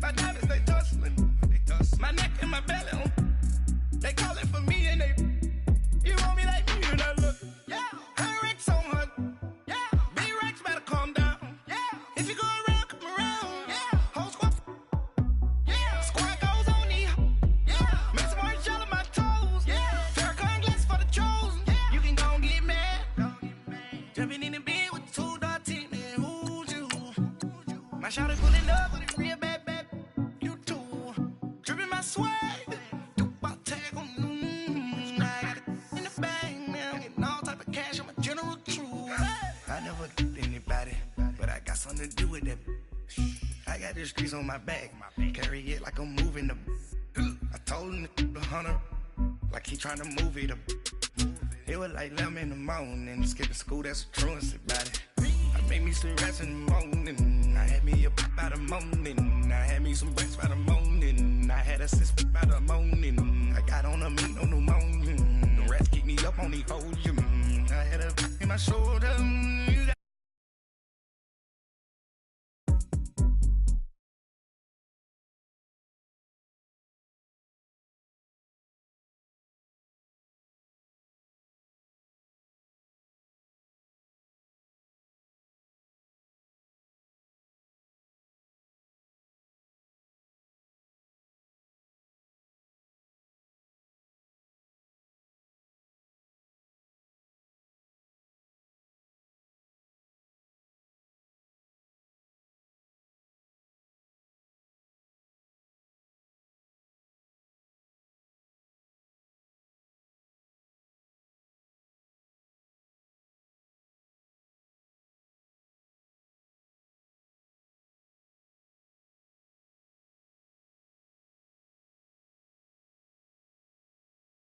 My diamonds, they tussling. My neck and my belly on. They calling for me and they. You want me like me and I look. Yeah. Her Rex on her. Yeah. Big Rex better calm down. Yeah. If you go around, come around. Yeah. Whole squad. Yeah. Squad goes on me. Yeah. Make some orange gel on my toes. Yeah. Farrakhan glass for the chosen. Yeah. You can go and get mad. Jumping in the bed with 2 dark teeth, man. Who's you? My shawty pulling up with a real bad. You too. Dripping my swag. Something to do with that. I got the streets on my back. Carry it like I'm moving the. I told him to 100 like he trying to move it up. It was like 11 in the morning. Skipping school, that's a truancy about it. I made me some rest in the morning. I had me a pop by the morning. I had me some breaks by the morning. I had a sis by the morning. I got on a meat on the morning. The rats keep me up on the podium. I had a in my shoulder.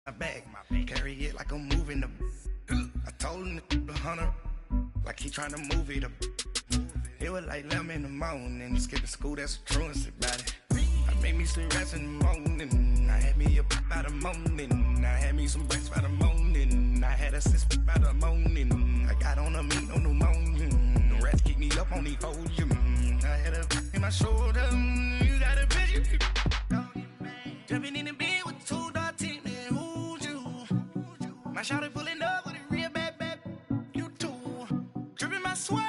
My bag, carry it like I'm moving the. I told him to 100 like he trying to move it up. It was like 11 in the morning. Skipping school, that's a truancy about it. I made me some rest in the morning. I had me a pop by the morning. I had me some breaks by the morning. I had a sis by the morning. I got on a meat on the morning. The rats keep me up on the podium. I had a in my shoulder. You got a bitch. Jumping in the bed with 2 dark teeth, man. Who's you? My shawty pulling up with a real bad. You too. Dripping my swag.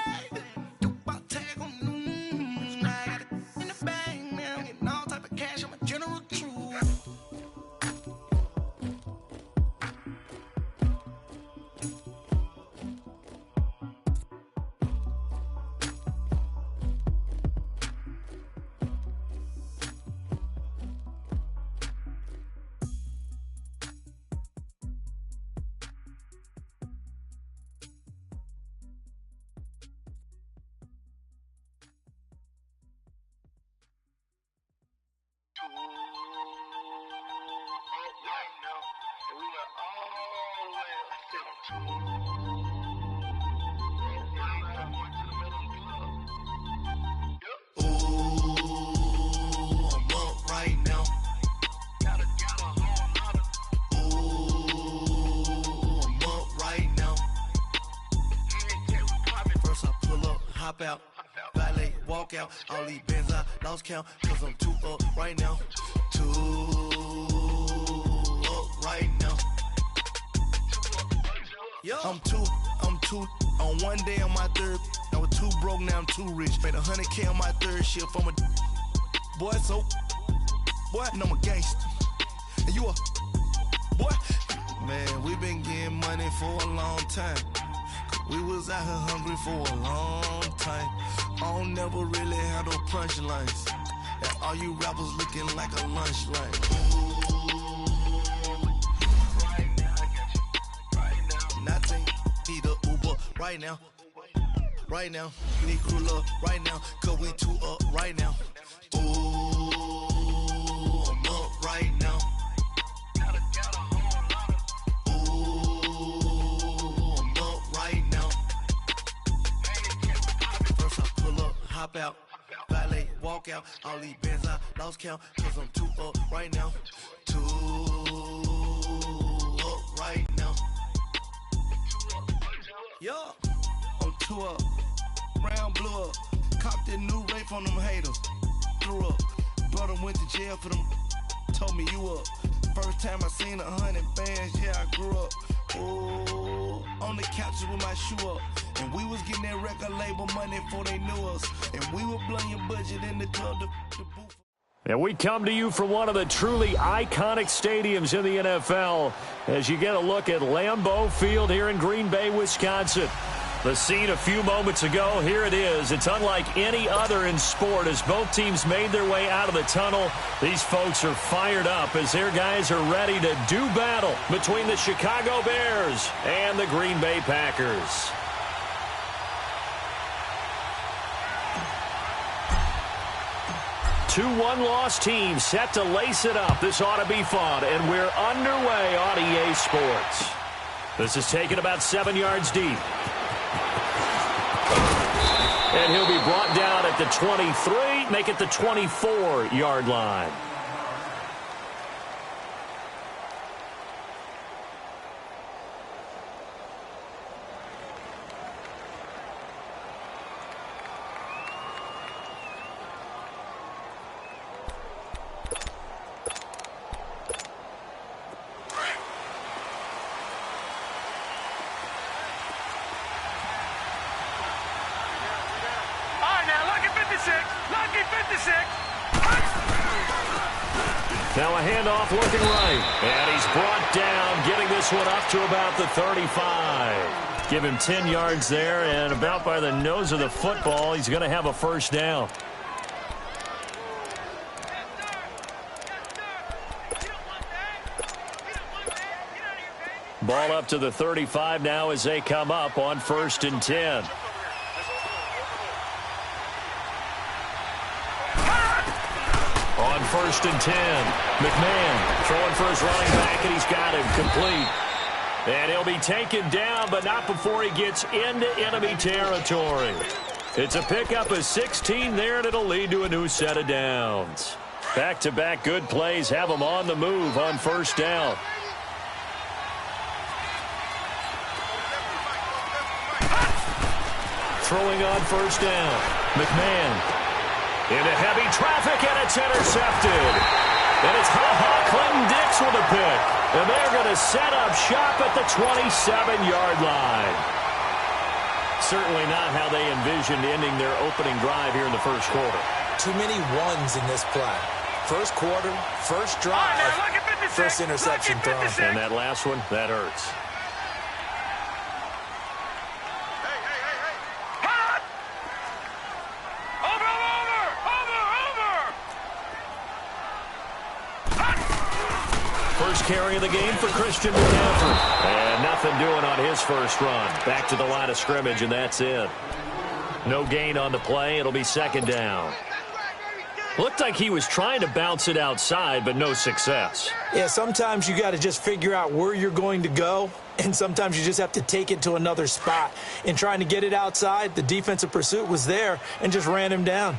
Out, valet, walk out, all these bins I lost count, cause I'm too up right now, too up right now. Yo. I'm too, on one day on my third, I was too broke, now I'm too rich, made 100K on my third shift from a boy, so, boy, and I'm a gangster, and you a, boy, man, we been getting money for a long time. We was out here hungry for a long time. I don't never really have no punchlines. And all you rappers looking like a lunch line. Right now, I got you. Right now. Nothing. Need a Uber right now. Right now. Need crew up right now. Cause we too up right now. Ooh, I'm up right now. Hop out, valet, walk out, all these bins I lost count, cause I'm too up right now, too up right now. Yo, I'm too up, round blew up, copped that new rape on them haters, threw up, jail for them. Told me you up. First time I seen 100 bands, yeah, I grew up. Ooh, on the couches with my shoe up. And we was getting that record label money before they knew us. And we were blowing your budget in the club to booth. And we come to you from one of the truly iconic stadiums in the NFL as you get a look at Lambeau Field here in Green Bay, Wisconsin. The scene a few moments ago, here it is. It's unlike any other in sport as both teams made their way out of the tunnel. These folks are fired up as their guys are ready to do battle between the Chicago Bears and the Green Bay Packers. Two one-loss teams set to lace it up. This ought to be fun, and we're underway on EA Sports. This is taken about 7 yards deep. And he'll be brought down at the 23, make it the 24-yard line. Now a handoff looking right. And he's brought down, getting this one up to about the 35. Give him 10 yards there, and about by the nose of the football, he's going to have a first down. Ball up to the 35 now as they come up on 1st and 10. On 1st and 10, McMahon throwing for his running back, and he's got him complete. And he'll be taken down, but not before he gets into enemy territory. It's a pickup of 16 there, and it'll lead to a new set of downs. Back-to-back good plays have him on the move on 1st down. Throwing on 1st down, McMahon. Into heavy traffic, and it's intercepted. And it's Clinton Dix with a pick. And they're going to set up shop at the 27-yard line. Certainly not how they envisioned ending their opening drive here in the first quarter. Too many ones in this play. First quarter, first drive, first interception thrown. And that last one, that hurts. First carry of the game for Christian McCaffrey. And nothing doing on his first run. Back to the line of scrimmage, and that's it. No gain on the play. It'll be 2nd down. Looked like he was trying to bounce it outside, but no success. Yeah, sometimes you got to just figure out where you're going to go, and sometimes you just have to take it to another spot. In trying to get it outside, the defensive pursuit was there and just ran him down.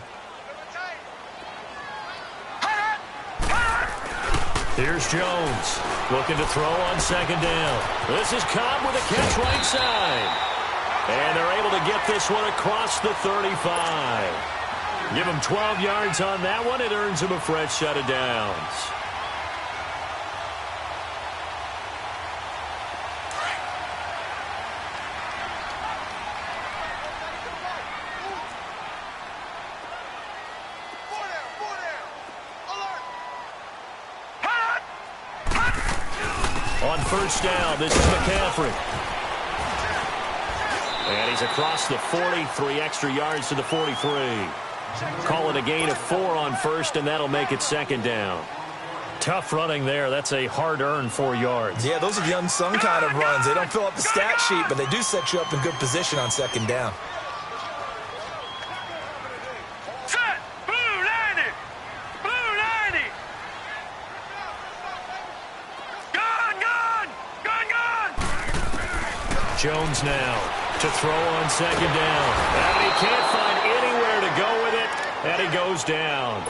Here's Jones looking to throw on 2nd down. This is Cobb with a catch right side. And they're able to get this one across the 35. Give him 12 yards on that one. It earns him a fresh set of downs. On 1st down, this is McCaffrey. And he's across the 40, 3 extra yards to the 43. Call it a gain of 4 on 1st, and that'll make it 2nd down. Tough running there. That's a hard-earned 4 yards. Yeah, those are the unsung kind of runs. They don't fill up the stat sheet, but they do set you up in good position on 2nd down. Jones now to throw on 2nd down. And he can't find anywhere to go with it, and he goes down.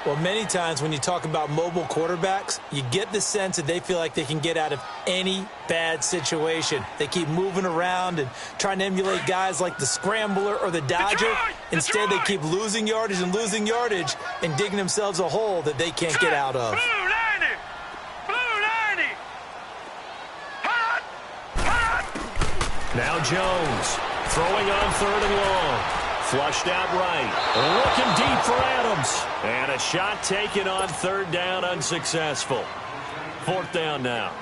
Well, many times when you talk about mobile quarterbacks, you get the sense that they feel like they can get out of any bad situation. They keep moving around and trying to emulate guys like the Scrambler or the Dodger. Instead, they keep losing yardage and digging themselves a hole that they can't get out of. Now Jones throwing on 3rd and long. Flushed out right. Looking deep for Adams. And a shot taken on 3rd down, unsuccessful. 4th down now.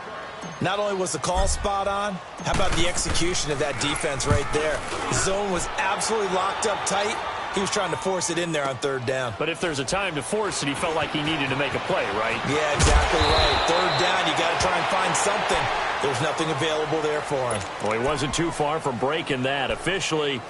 Not only was the call spot on, how about the execution of that defense right there? The zone was absolutely locked up tight. He was trying to force it in there on 3rd down. But if there's a time to force it, he felt like he needed to make a play, right? Yeah, exactly right. 3rd down, you got to try and find something. There's nothing available there for him. Well, he wasn't too far from breaking that. Officially,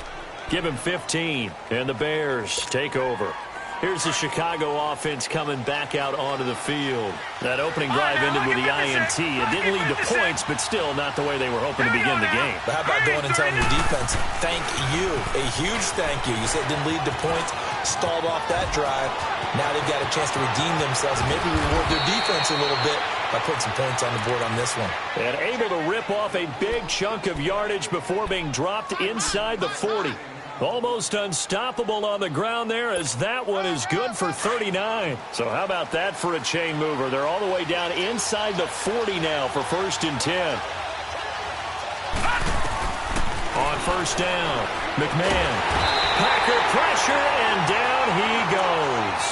give him 15, and the Bears take over. Here's the Chicago offense coming back out onto the field. That opening drive ended with the INT. It didn't lead to points, but still not the way they were hoping to begin the game. But how about going and telling your defense, thank you, a huge thank you. You said it didn't lead to points, stalled off that drive. Now they've got a chance to redeem themselves and maybe reward their defense a little bit by putting some points on the board on this one. And able to rip off a big chunk of yardage before being dropped inside the 40. Almost unstoppable on the ground there, as that one is good for 39. So how about that for a chain mover? They're all the way down inside the 40 now for 1st and 10. On 1st down, McMahon. Packer pressure, and down he goes.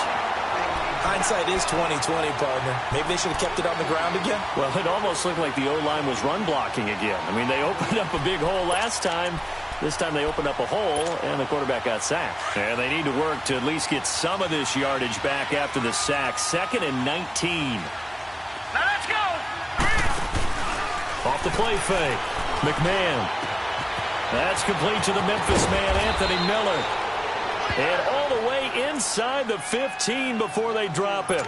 Hindsight is 20/20, partner. Maybe they should have kept it on the ground again. Well, it almost looked like the O-line was run blocking again. I mean, they opened up a big hole last time. This time they opened up a hole, and the quarterback got sacked. And they need to work to at least get some of this yardage back after the sack. 2nd and 19. Now let's go! Off the play fake. McMahon. That's complete to the Memphis man, Anthony Miller. And all the way inside the 15 before they drop him.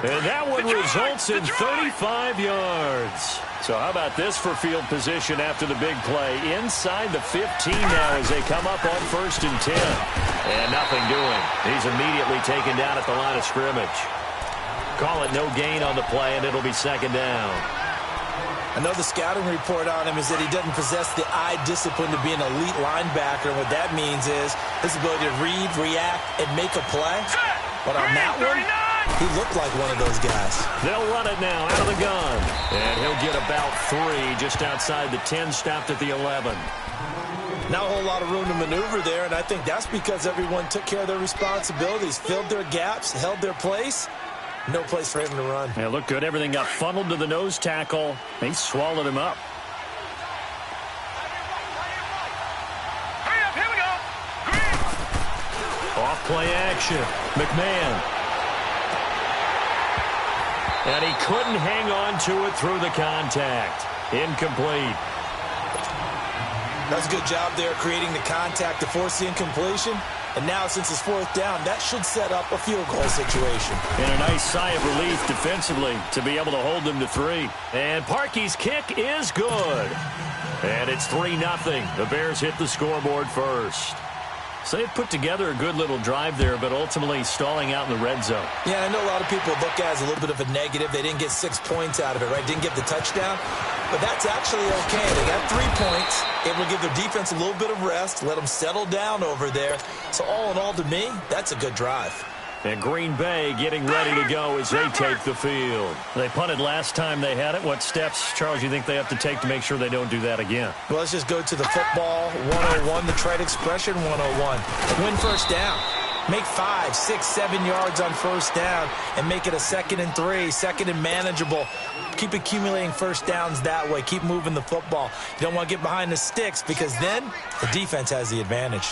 And that one results in 35 yards. So how about this for field position after the big play? Inside the 15 now as they come up on 1st and 10. And nothing doing. He's immediately taken down at the line of scrimmage. Call it no gain on the play, and it'll be 2nd down. I know the scouting report on him is that he doesn't possess the eye discipline to be an elite linebacker. And what that means is his ability to read, react, and make a play. But on that one, he looked like one of those guys. They'll run it now out of the gun. And he'll get about 3 just outside the 10, stopped at the 11. Not a whole lot of room to maneuver there, and I think that's because everyone took care of their responsibilities, filled their gaps, held their place. No place for him to run. Yeah, looked good. Everything got funneled to the nose tackle. He swallowed him up. Hurry up, here we go! Off play action. McMahon. And he couldn't hang on to it through the contact. Incomplete. That's a good job there creating the contact to force the incompletion. And now, since it's 4th down, that should set up a field goal situation. And a nice sigh of relief defensively to be able to hold them to 3. And Parkey's kick is good. And it's 3-0. The Bears hit the scoreboard first. So they've put together a good little drive there, but ultimately stalling out in the red zone. Yeah, I know a lot of people look at it as a little bit of a negative. They didn't get 6 points out of it, right? Didn't get the touchdown. But that's actually okay. They got 3 points, able to give their defense a little bit of rest, let them settle down over there. So all in all, to me, that's a good drive. And Green Bay getting ready to go as they take the field. They punted last time they had it. What steps, Charles, you think they have to take to make sure they don't do that again? Well, let's just go to the football 101, the trade expression 101. Win 1st down. Make 5, 6, 7 yards on 1st down and make it a 2nd and 3, 2nd and manageable. Keep accumulating 1st downs that way. Keep moving the football. You don't want to get behind the sticks because then the defense has the advantage.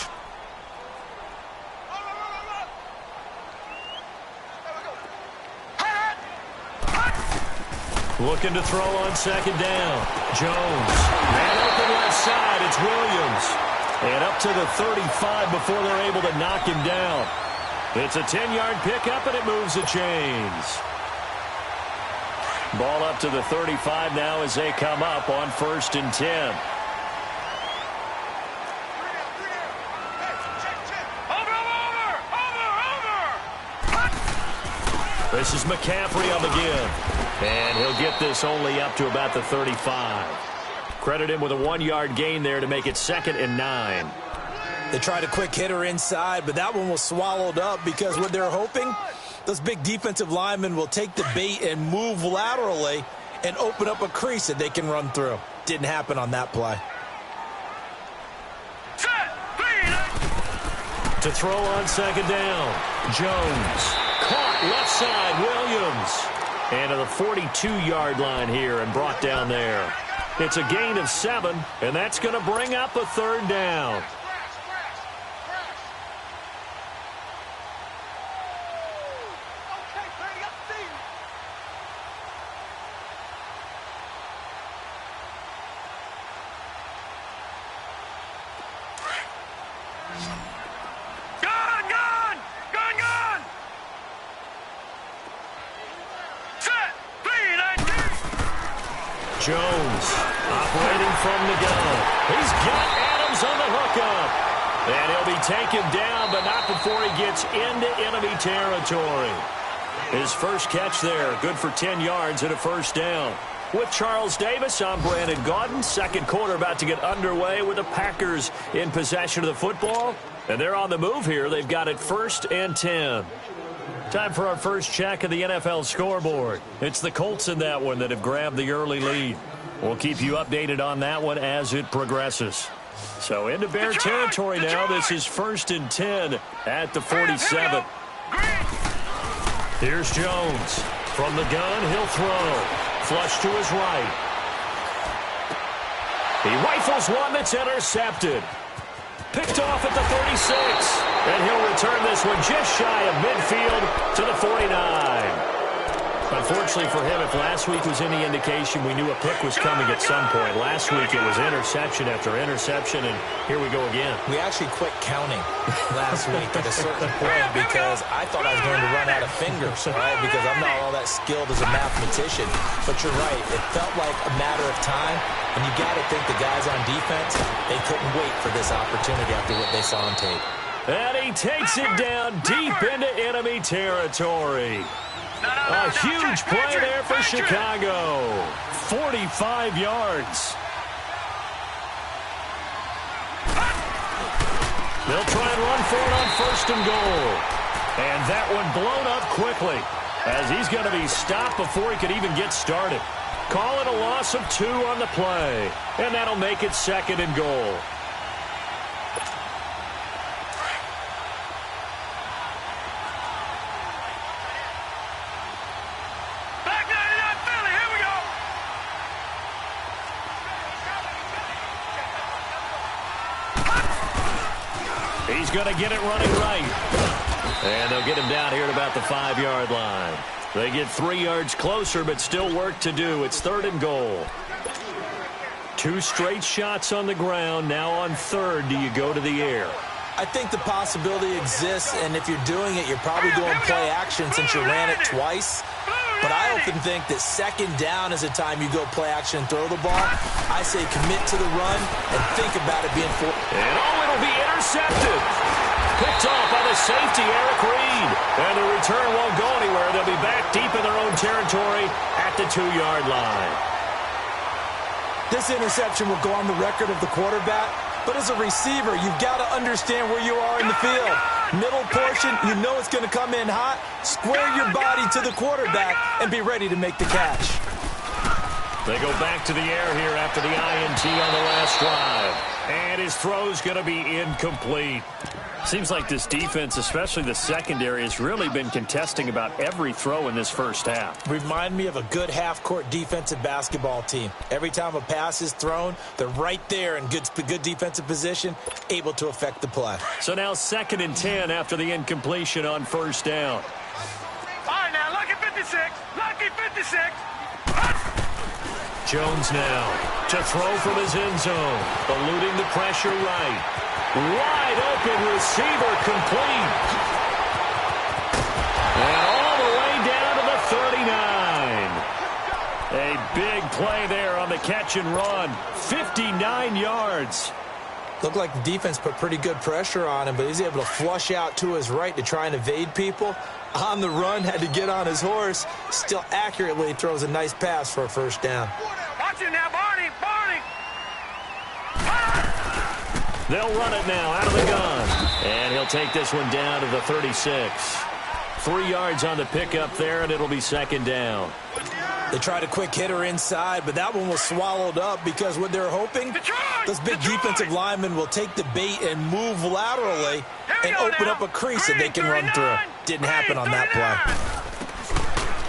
Looking to throw on 2nd down. Jones. Man open left side. It's Williams. And up to the 35 before they're able to knock him down. It's a 10-yard pickup, and it moves the chains. Ball up to the 35 now as they come up on 1st and 10. This is McCaffrey on the give. And he'll get this only up to about the 35. Credit him with a 1-yard gain there to make it 2nd and 9. They tried a quick hitter inside, but that one was swallowed up because what they're hoping, those big defensive linemen will take the bait and move laterally and open up a crease that they can run through. Didn't happen on that play. To throw on 2nd down, Jones. Caught left side, Williams. And to the 42-yard line here and brought down there. It's a gain of 7, and that's going to bring up a 3rd down. Jones operating from the gun. He's got Adams on the hookup. And he'll be taken down, but not before he gets into enemy territory. His first catch there, good for 10 yards and a 1st down. With Charles Davis, I'm Brandon Gaudin. Second quarter about to get underway with the Packers in possession of the football. And they're on the move here. They've got it 1st and 10. Time for our first check of the NFL scoreboard. It's the Colts in that one that have grabbed the early lead. We'll keep you updated on that one as it progresses. So into Bear territory now. This is 1st and 10 at the 47. Here's Jones. From the gun, he'll throw. Flush to his right. He rifles one that's intercepted. Picked off at the 36. And he'll return this one just shy of midfield to the 49. Unfortunately for him, if last week was any indication, we knew a pick was coming at some point. Last week it was interception after interception, and here we go again. We actually quit counting last week at a certain point because I thought I was going to run out of fingers, right? Because I'm not all that skilled as a mathematician. But you're right. It felt like a matter of time, and you got to think the guys on defense, they couldn't wait for this opportunity after what they saw on tape. And he takes it down deep into enemy territory. A huge play there for Chicago. 45 yards. They'll try and run for it on 1st and goal. And that one blown up quickly as he's going to be stopped before he could even get started. Call it a loss of 2 on the play. And that'll make it 2nd and goal. He's going to get it running right. And they'll get him down here at about the 5-yard line. They get 3 yards closer, but still work to do. It's 3rd and goal. 2 straight shots on the ground. Now on 3rd, do you go to the air? I think the possibility exists, and if you're doing it, you're probably going play action since you ran it twice. But I often think that 2nd down is a time you go play action and throw the ball. I say commit to the run and think about it being full. And it'll be intercepted. Picked off by the safety, Eric Reed. And the return won't go anywhere. They'll be back deep in their own territory at the 2-yard line. This interception will go on the record of the quarterback. But as a receiver, you've got to understand where you are in the field. Middle portion, you know it's going to come in hot. Square your body to the quarterback and be ready to make the catch. They go back to the air here after the INT on the last drive. And his throw's going to be incomplete. Seems like this defense, especially the secondary, has really been contesting about every throw in this first half. Remind me of a good half-court defensive basketball team. Every time a pass is thrown, they're right there in good defensive position, able to affect the play. So now 2nd and 10 after the incompletion on 1st down. All right, now, lucky 56. Lucky 56. Jones now to throw from his end zone. Eluding the pressure right. Wide open receiver complete. And all the way down to the 39. A big play there on the catch and run. 59 yards. Looked like the defense put pretty good pressure on him, but he's able to flush out to his right to try and evade people. On the run, had to get on his horse. Still accurately throws a nice pass for a first down. Watch it now, Barney! Barney! They'll run it now out of the gun. And he'll take this one down to the 36. 3 yards on the pickup there, and it'll be second down. They tried a quick hitter inside, but that one was swallowed up because what they're hoping, those big defensive linemen will take the bait and move laterally and open up a crease that they can run through. Didn't happen on that play.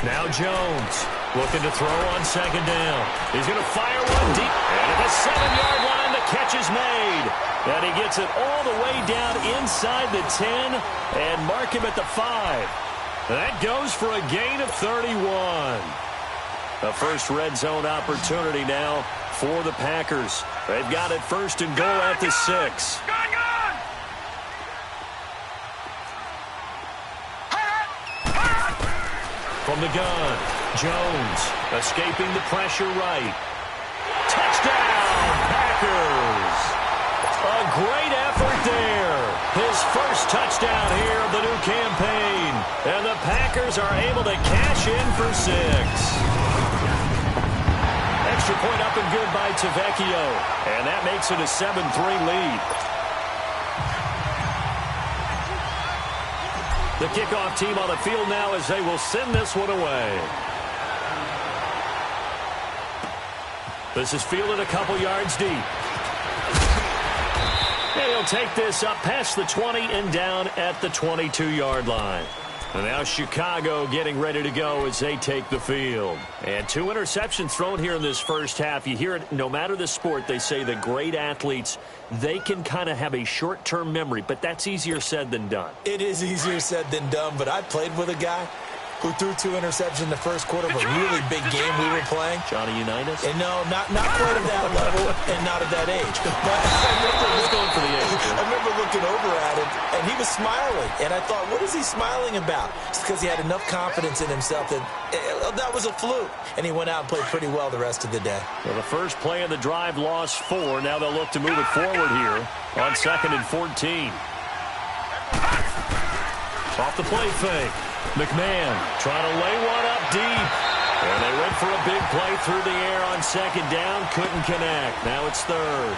Now Jones looking to throw on second down. He's going to fire one deep. And at the 7-yard line, the catch is made. And he gets it all the way down inside the 10 and mark him at the 5. That goes for a gain of 31. A first red zone opportunity now for the Packers. They've got it first and goal at the 6. From the gun, Jones escaping the pressure right. Touchdown, Packers! A great effort there. His first touchdown here of the new campaign. And the Packers are able to cash in for 6. Extra point up and good by Tavecchio. And that makes it a 7-3 lead. The kickoff team on the field now as they will send this one away. This is fielded a couple yards deep. And he'll take this up past the 20 and down at the 22-yard line. And now Chicago getting ready to go as they take the field. And 2 interceptions thrown here in this first half. You hear it, no matter the sport, they say the great athletes, they can kind of have a short-term memory, but that's easier said than done. It is easier said than done, but I played with a guy who threw 2 interceptions in the first quarter of a really big game we were playing. Johnny Unitas? And no, not quite at that level and not at that age. But I remember looking over at him, and he was smiling. And I thought, what is he smiling about? It's because he had enough confidence in himself that that was a fluke. And he went out and played pretty well the rest of the day. Well, the first play of the drive lost 4. Now they'll look to move it forward here on 2nd and 14. Off the play fake. McMahon trying to lay one up deep. And they went for a big play through the air on second down. Couldn't connect. Now it's 3rd.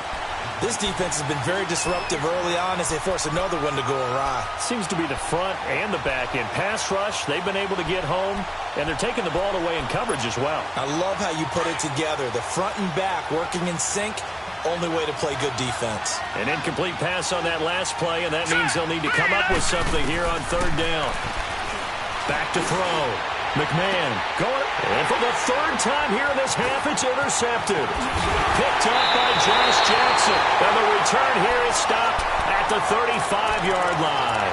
This defense has been very disruptive early on as they force another one to go awry. Seems to be the front and the back end. Pass rush, they've been able to get home, and they're taking the ball away in coverage as well. I love how you put it together. The front and back working in sync. Only way to play good defense. An incomplete pass on that last play, and that means they'll need to come up with something here on 3rd down. Back to throw. McMahon going, and for the 3rd time here in this half, it's intercepted. Picked up by Josh Jackson, and the return here is stopped at the 35-yard line.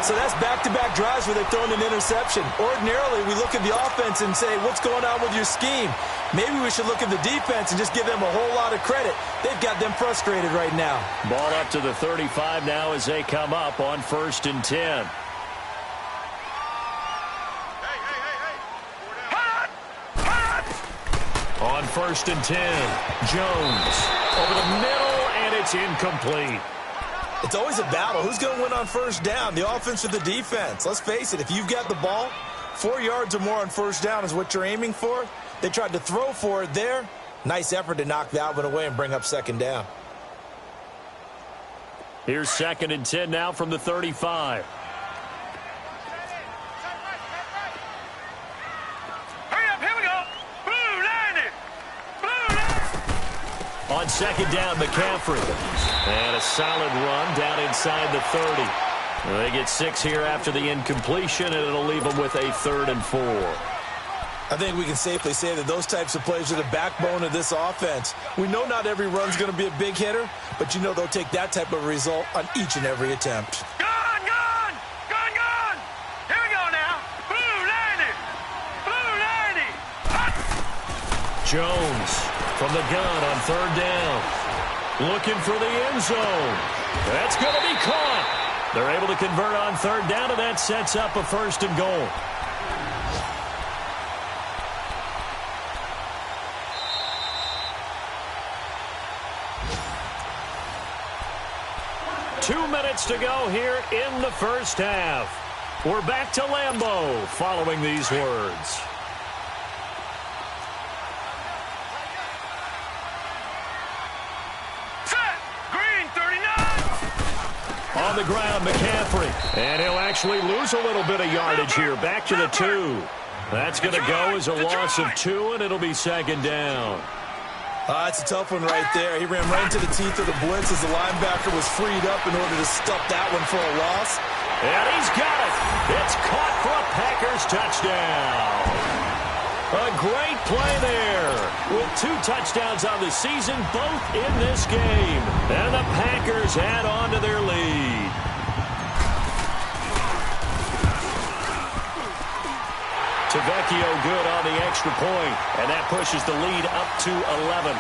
So that's back-to-back drives where they've thrown an interception. Ordinarily, we look at the offense and say, what's going on with your scheme? Maybe we should look at the defense and just give them a whole lot of credit. They've got them frustrated right now. Ball up to the 35 now as they come up on 1st and 10. On 1st and 10, Jones over the middle, and it's incomplete. It's always a battle. Who's going to win on 1st down, the offense or the defense? Let's face it, if you've got the ball, 4 yards or more on 1st down is what you're aiming for. They tried to throw for it there. Nice effort to knock that one away and bring up 2nd down. Here's 2nd and 10 now from the 35. On 2nd down, McCaffrey. And a solid run down inside the 30. They get 6 here after the incompletion, and it'll leave them with a 3rd and 4. I think we can safely say that those types of plays are the backbone of this offense. We know not every run's going to be a big hitter, but you know they'll take that type of result on each and every attempt. Gone! Gone! Gone! Gone! Here we go now. Blue 90! Blue 90! Hot! Jones from the gun on 3rd down. Looking for the end zone. That's going to be caught. They're able to convert on 3rd down, and that sets up a 1st and goal. minutes to go here in the first half. We're back to Lambeau following these words. Set. Green 39. On the ground, McCaffrey. And he'll actually lose a little bit of yardage here. Back to the 2. That's going to go as a loss of 2, and it'll be second down. That's a tough one right there. He ran right into the teeth of the blitz as the linebacker was freed up in order to stuff that one for a loss. And he's got it. It's caught for a Packers touchdown. A great play there. With 2 touchdowns on the season, both in this game. And the Packers add on to their lead. Tavecchio good on the extra point, and that pushes the lead up to 11.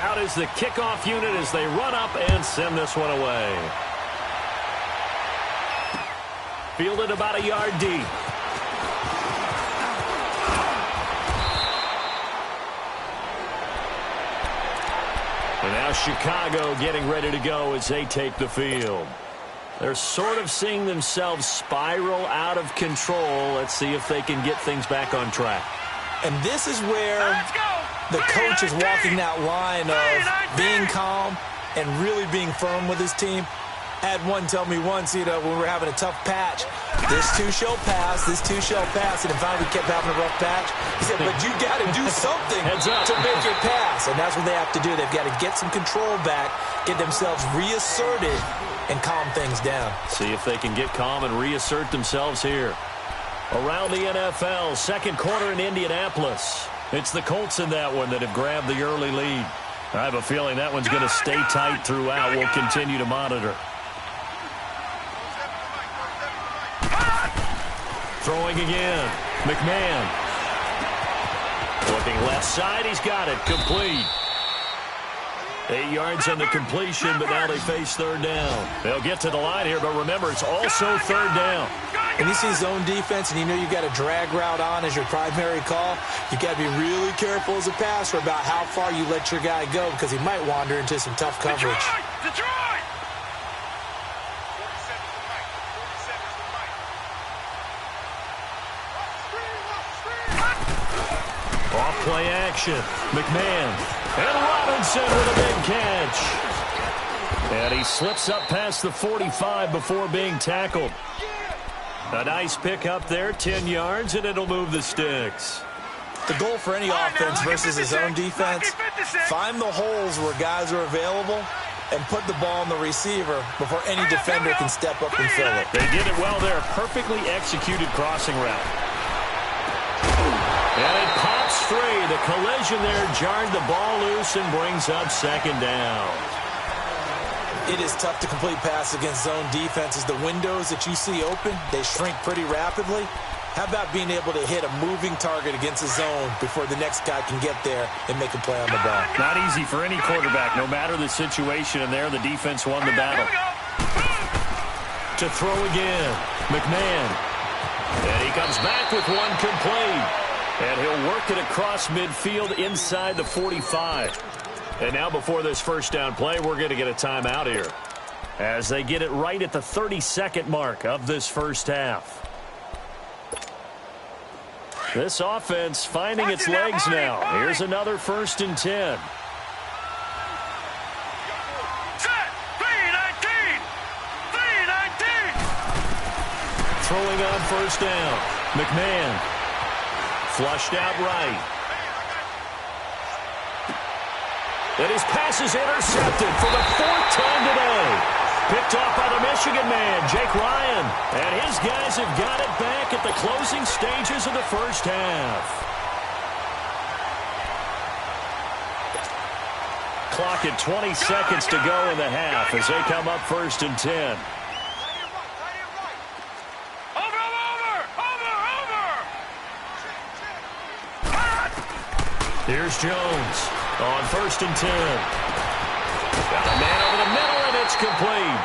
Out is the kickoff unit as they run up and send this one away. Fielded about a yard deep. And now Chicago getting ready to go as they take the field. They're sort of seeing themselves spiral out of control. Let's see if they can get things back on track. And this is where the coach is walking that line of being calm and really being firm with his team. I had one tell me once, when we were having a tough patch, this too shall pass, this too shall pass. And then finally we kept having a rough patch. He said, but you got to do something to make it pass. And that's what they have to do. They've got to get some control back, get themselves reasserted, and calm things down. See if they can get calm and reassert themselves here. Around the NFL, second quarter in Indianapolis. It's the Colts in that one that have grabbed the early lead. I have a feeling that one's going to stay tight throughout. We'll continue to monitor. Throwing again. McMahon. Looking left side. He's got it. Complete. 8 yards on the completion, but now they face third down. They'll get to the line here, but remember, it's also third down. When you see zone defense and you know you've got a drag route on as your primary call, you've got to be really careful as a passer about how far you let your guy go because he might wander into some tough coverage. Detroit! Off play action. McMahon. And Robinson with a big catch. And he slips up past the 45 before being tackled. A nice pick up there, 10 yards, and it'll move the sticks. The goal for any offense versus his own defense, find the holes where guys are available and put the ball on the receiver before any defender can step up and fill it. They did it well there. Perfectly executed crossing route. And it pops free. The collision there jarred the ball loose and brings up second down. It is tough to complete passes against zone defenses. The windows that you see open, they shrink pretty rapidly. How about being able to hit a moving target against a zone before the next guy can get there and make a play on the ball? Not easy for any quarterback, no matter the situation. And there, the defense won the battle. To throw again, McMahon. And he comes back with one complete. And he'll work it across midfield inside the 45. And now before this first down play, we're going to get a timeout here as they get it right at the 32nd mark of this first half. This offense finding its legs now. Here's another 1st and 10. Set. 3-19. 3-19. Throwing on first down. McMahon. Flushed out right. And his pass is intercepted for the 4th time today. Picked off by the Michigan man, Jake Ryan. And his guys have got it back at the closing stages of the first half. Clock at 20 seconds to go in the half as they come up 1st and 10. Here's Jones on 1st and 10. Got a man over the middle, and it's complete.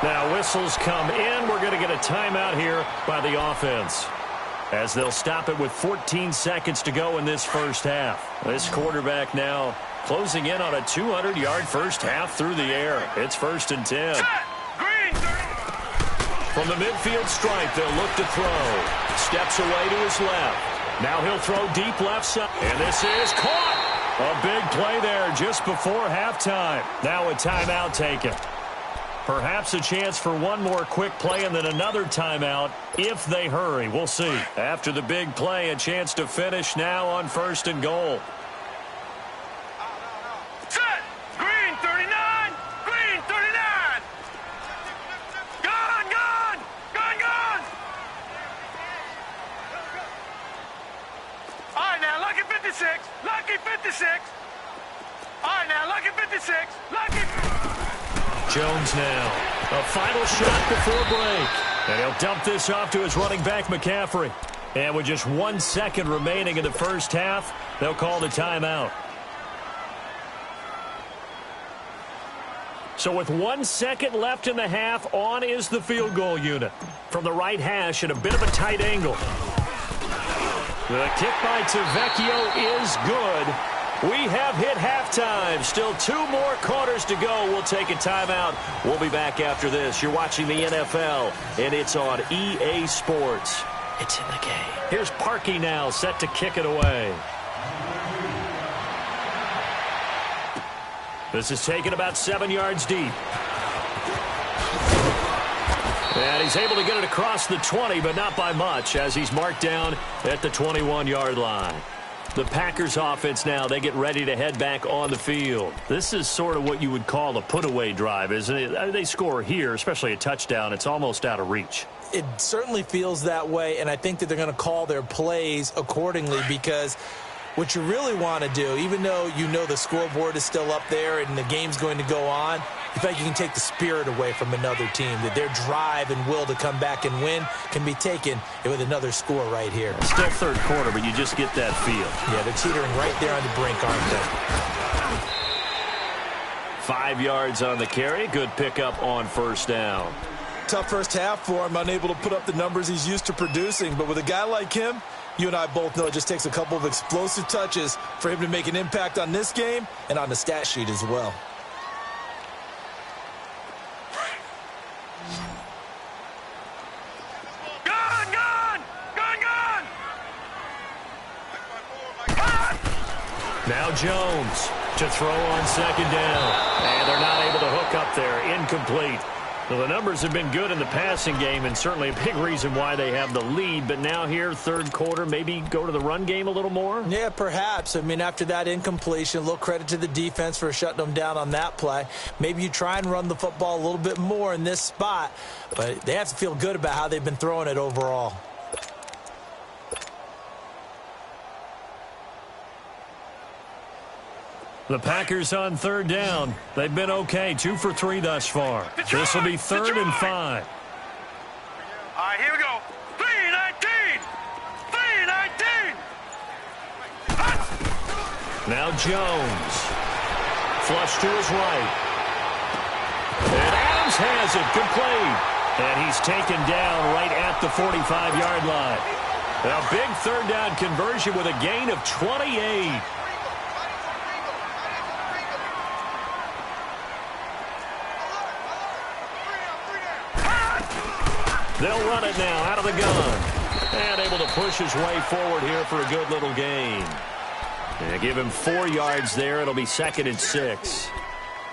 Now whistles come in. We're going to get a timeout here by the offense as they'll stop it with 14 seconds to go in this first half. This quarterback now closing in on a 200-yard first half through the air. It's 1st and 10. From the midfield stripe, they'll look to throw. Steps away to his left. Now he'll throw deep left side. And this is caught. A big play there just before halftime. Now a timeout taken. Perhaps a chance for one more quick play and then another timeout if they hurry. We'll see. After the big play, a chance to finish now on 1st and goal. Set! Green 39! Green 39! Gone! Gone! Gone! Gone! All right, now, lucky 56. Lucky 56. All right, now, lucky 56. Lucky... Jones now. A final shot before break. And he'll dump this off to his running back, McCaffrey. And with just 1 second remaining in the first half, they'll call the timeout. So with 1 second left in the half, on is the field goal unit. From the right hash at a bit of a tight angle. The kick by Tavecchio is good. We have hit halftime. Still 2 more quarters to go. We'll take a timeout. We'll be back after this. You're watching the NFL, and it's on EA Sports. It's in the game. Here's Parkey now, set to kick it away. This is taken about 7 yards deep. And he's able to get it across the 20, but not by much, as he's marked down at the 21-yard line. The Packers offense now, they get ready to head back on the field. This is sort of what you would call a put-away drive, isn't it? They score here, especially a touchdown. It's almost out of reach. It certainly feels that way, and I think that they're going to call their plays accordingly because what you really want to do, even though you know the scoreboard is still up there and the game's going to go on, in fact, you can take the spirit away from another team, that their drive and will to come back and win can be taken with another score right here. Still third quarter, but you just get that feel. Yeah, they're teetering right there on the brink, aren't they? 5 yards on the carry. Good pickup on first down. Tough first half for him, unable to put up the numbers he's used to producing. But with a guy like him, you and I both know it just takes a couple of explosive touches for him to make an impact on this game and on the stat sheet as well. Now Jones to throw on second down. And they're not able to hook up there. Incomplete. Well, the numbers have been good in the passing game and certainly a big reason why they have the lead. But now here, third quarter, maybe go to the run game a little more? Yeah, perhaps. I mean, after that incompletion, a little credit to the defense for shutting them down on that play. Maybe you try and run the football a little bit more in this spot. But they have to feel good about how they've been throwing it overall. The Packers on third down. They've been okay. 2 for 3 thus far. This will be 3rd and 5. All right, here we go. 3-19. 3-19. Now Jones. Flush to his right. And Adams has it. Complete. And he's taken down right at the 45-yard line. A big third down conversion with a gain of 28. They'll run it now out of the gun. And able to push his way forward here for a good little gain. And give him 4 yards there. It'll be 2nd and 6.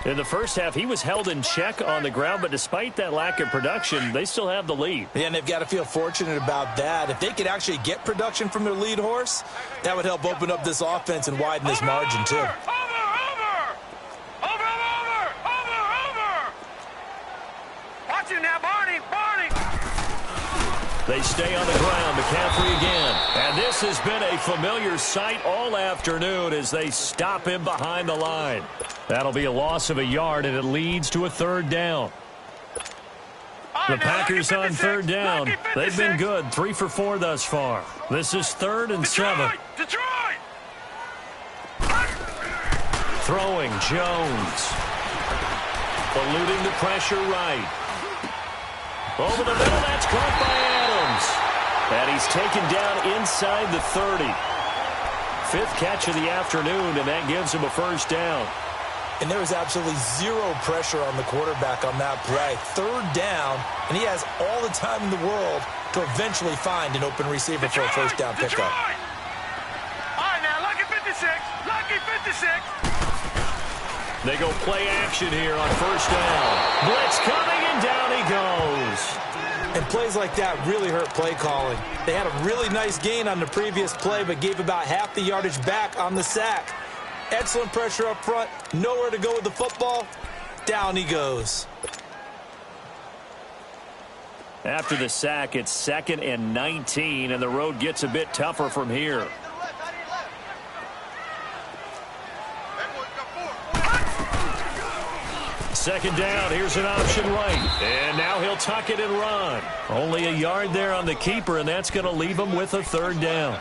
In the first half, he was held in check on the ground, but despite that lack of production, they still have the lead. Yeah, and they've got to feel fortunate about that. If they could actually get production from their lead horse, that would help open up this offense and widen this margin, too. Watch him now, Barney. They stay on the ground. McCaffrey again. And this has been a familiar sight all afternoon as they stop him behind the line. That'll be a loss of a yard, and it leads to a third down. The Packers on third down. They've been good. 3 for 4 thus far. This is 3rd and 7. Detroit! Throwing Jones. Eluding the pressure right. Over the middle, that's caught by Adams. And he's taken down inside the 30. fifth catch of the afternoon, and that gives him a first down. And there was absolutely zero pressure on the quarterback on that play. Third down, and he has all the time in the world to eventually find an open receiver for a first down pickup. All right, now, lucky 56. Lucky 56. They go play action here on first down. Blitz coming, and down he goes. And plays like that really hurt play calling. They had a really nice gain on the previous play, but gave about half the yardage back on the sack. Excellent pressure up front. Nowhere to go with the football. Down he goes. After the sack, it's 2nd and 19, and the road gets a bit tougher from here. Second down, here's an option right. And now he'll tuck it and run. Only a yard there on the keeper, and that's going to leave him with a third down.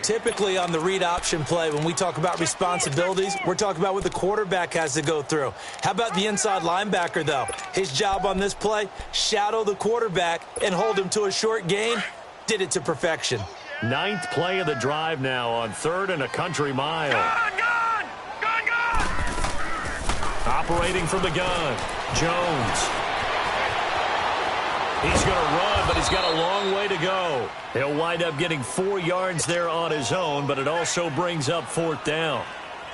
Typically on the read option play, when we talk about responsibilities, we're talking about what the quarterback has to go through. How about the inside linebacker, though? His job on this play, shadow the quarterback and hold him to a short gain. Did it to perfection. 9th play of the drive now on 3rd and a country mile. Gun! Operating from the gun, Jones. He's going to run, but he's got a long way to go. He'll wind up getting 4 yards there on his own, but it also brings up 4th down.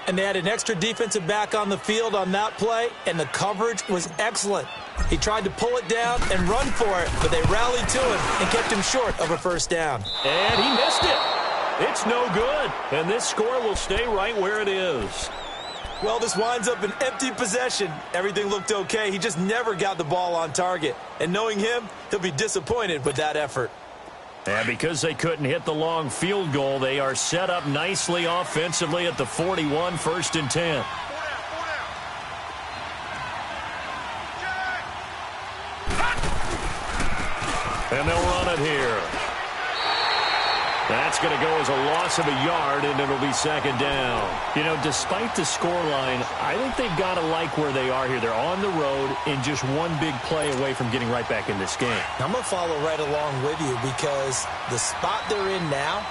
And they had an extra defensive back on the field on that play, and the coverage was excellent. He tried to pull it down and run for it, but they rallied to him and kept him short of a first down. And he missed it. It's no good, and this score will stay right where it is. Well, this winds up an empty possession. Everything looked okay. He just never got the ball on target. And knowing him, he'll be disappointed with that effort. And because they couldn't hit the long field goal, they are set up nicely offensively at the 41, 1st and 10. And they'll run it here. That's going to go as a loss of a yard, and it'll be 2nd down. You know, despite the scoreline, I think they've got to like where they are here. They're on the road and just one big play away from getting right back in this game. I'm going to follow right along with you because the spot they're in now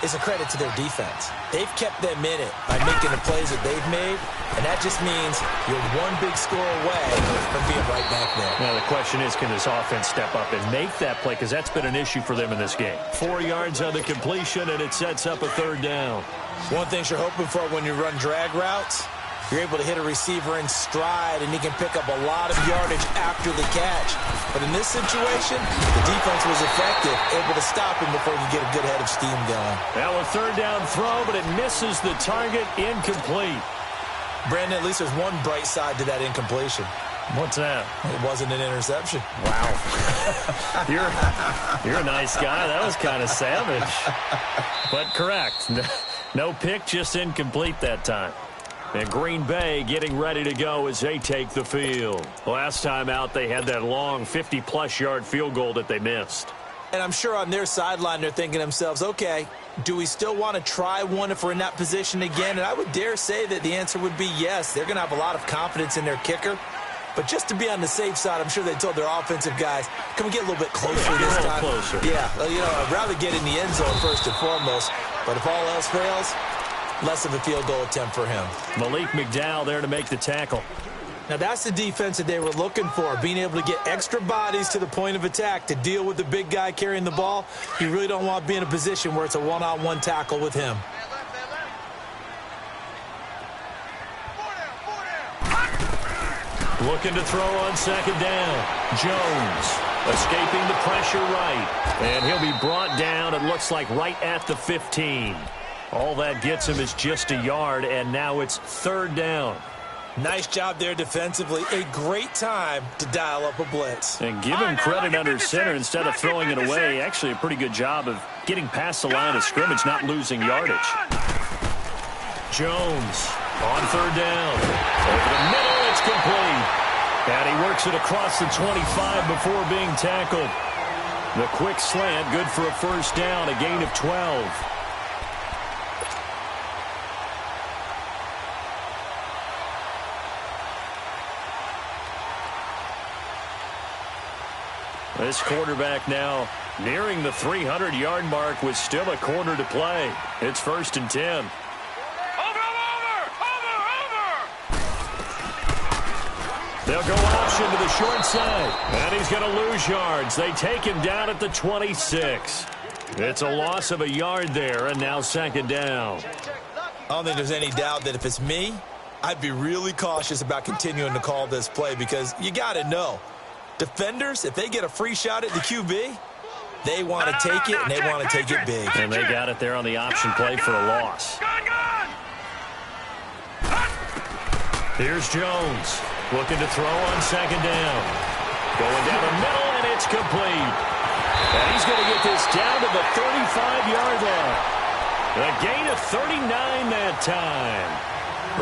is a credit to their defense. They've kept them in it by making the plays that they've made, and that just means you're one big score away from being right back there. Now, the question is, can this offense step up and make that play? Because that's been an issue for them in this game. 4 yards on the completion, and it sets up a 3rd down. One thing you're hoping for when you run drag routes, you're able to hit a receiver in stride, and he can pick up a lot of yardage after the catch. But in this situation, the defense was effective, able to stop him before he could get a good head of steam going. Now a 3rd down throw, but it misses the target, incomplete. Brandon, at least there's one bright side to that incompletion. What's that? It wasn't an interception. Wow. You're a nice guy. That was kind of savage. But correct. No pick, just incomplete that time. And Green Bay getting ready to go as they take the field. Last time out, they had that long 50-plus yard field goal that they missed. And I'm sure on their sideline, they're thinking to themselves, okay, do we still want to try one if we're in that position again? And I would dare say that the answer would be yes. They're going to have a lot of confidence in their kicker. But just to be on the safe side, I'm sure they told their offensive guys, can we get a little bit closer this time? Closer. Yeah, you know, I'd rather get in the end zone first and foremost. But if all else fails, less of a field goal attempt for him. Malik McDowell there to make the tackle. Now, that's the defense that they were looking for, being able to get extra bodies to the point of attack to deal with the big guy carrying the ball. You really don't want to be in a position where it's a one-on-one tackle with him. Looking to throw on 2nd down. Jones escaping the pressure right. And he'll be brought down, it looks like, right at the 15. All that gets him is just a yard, and now it's 3rd down. Nice job there defensively. A great time to dial up a blitz. And give him credit under center instead of throwing it away. Actually, a pretty good job of getting past the line of scrimmage, not losing yardage. Jones on 3rd down. Over the middle, it's complete. And he works it across the 25 before being tackled. The quick slant, good for a first down, a gain of 12. This quarterback now nearing the 300-yard mark with still a quarter to play. It's 1st and 10. They'll go option to the short side, and he's going to lose yards. They take him down at the 26. It's a loss of a yard there, and now 2nd down. I don't think there's any doubt that if it's me, I'd be really cautious about continuing to call this play because you got to know, defenders, if they get a free shot at the QB, they want to take it, and they want to take it big. And they got it there on the option play for a loss. Here's Jones. Looking to throw on 2nd down. Going down the middle, and it's complete. And he's going to get this down to the 35-yard line. A gain of 39 that time.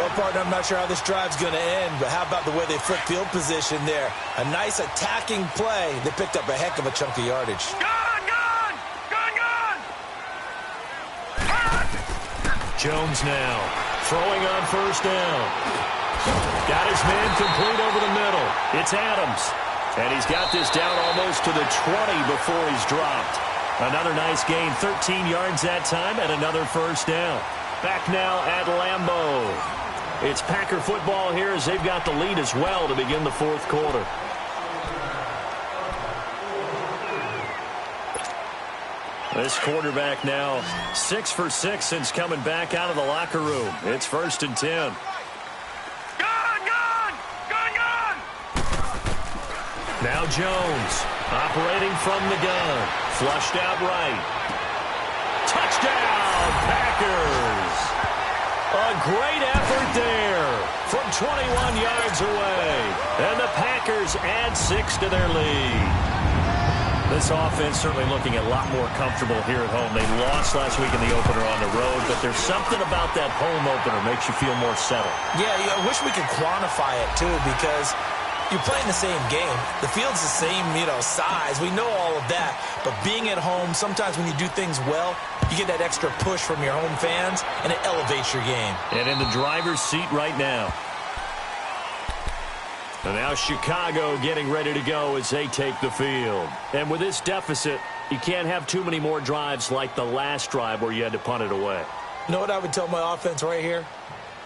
Well, partner, I'm not sure how this drive's going to end, but how about the way they flip field position there? A nice attacking play. They picked up a heck of a chunk of yardage. Jones now throwing on 1st down. Got his man complete over the middle. It's Adams. And he's got this down almost to the 20 before he's dropped. Another nice gain, 13 yards that time, and another 1st down. Back now at Lambeau. It's Packer football here as they've got the lead as well to begin the 4th quarter. This quarterback now 6 for 6 since coming back out of the locker room. It's 1st and 10. Now Jones, operating from the gun. Flushed out right. Touchdown, Packers! A great effort there from 21 yards away. And the Packers add 6 to their lead. This offense certainly looking a lot more comfortable here at home. They lost last week in the opener on the road, but there's something about that home opener makes you feel more settled. Yeah, I wish we could quantify it, too, because you're playing the same game. The field's the same, size. We know all of that. But being at home, sometimes when you do things well, you get that extra push from your home fans, and it elevates your game. And in the driver's seat right now. And now Chicago getting ready to go as they take the field. And with this deficit, you can't have too many more drives like the last drive where you had to punt it away. You know what I would tell my offense right here?